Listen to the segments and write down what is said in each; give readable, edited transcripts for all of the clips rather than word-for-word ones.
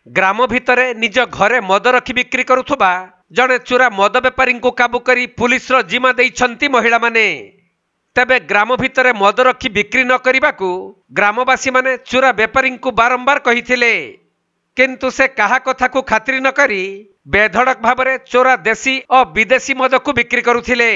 ग्राम भितरे निज घरे मद रखी बिक्री करुथुबा जड़े चोरा मद बेपारी को काबू करी पुलिस रो जिम्मा देइछंती महिला माने। तेबे ग्राम भितरे मद रखी बिक्री न करिबाकू ग्रामवासी माने चोरा बेपारी को बारंबार कहिथिले, किंतु से कहा कथा को खातिर न करी बेधड़क भावरे चोरा देशी और विदेशी मद को बिक्री करुथिले।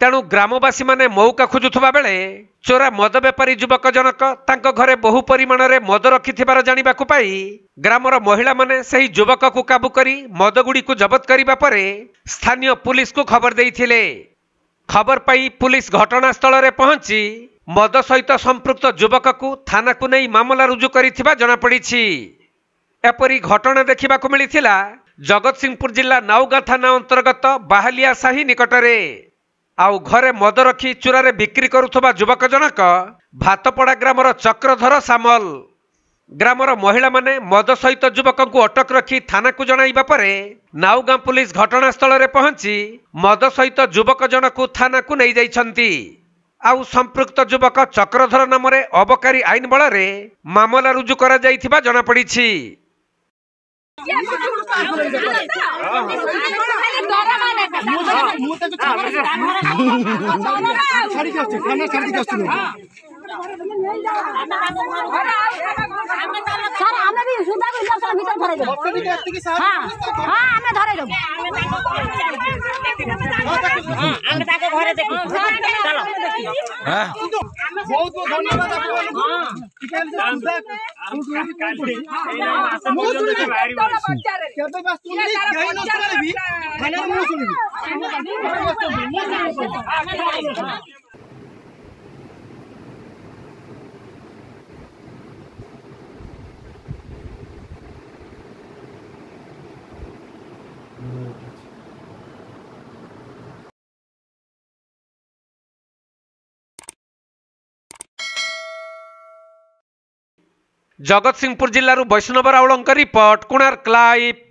तेणु ग्रामवासी माने मौका खोजुथुबा बेले चोरा मद बेपारी युवक जनक तांको घरे बहु परिमाण रे मद रखिथिबार जानिबाकू पाई ग्रामर महिला माने सही युवक को काबू करी मद गुडी को जबत करिबा परे स्थानीय पुलिस को खबर देइथिले। खबर पाई पुलिस घटनास्थल रे पहुंची मद सहित संपृक्त युवक को थाना को नहीं मामला रुजु करिथिबा जना पड़िछि। एपरी घटना देखिबाकू मिलिथिला जगतसिंहपुर जिला नाउगां थाना अंतर्गत बाहालिया साही निकटरे। आउ घरे मद रखी चोरारे बिक्री करुथबा युवक जनक भातपड़ा ग्रामर चक्रधर सामल। ग्रामर महिला माने मद सहित युवक को अटक रखी थाना को जणाइबा परे नाउगां पुलिस घटनास्थल रे पहुंची मद सहित युवक जनक थाना को नहीं जाइछंती। आउ संपृक्त युवक चक्रधर नाम रे अबकारी आईन बल रे मामला रुजु करा जाइथिबा जଣା पड़िछि। जगतसिंहपुर जिल्लारू वैष्णव राउळଙ୍କ रिपोर्ट कोणार्क लाइव।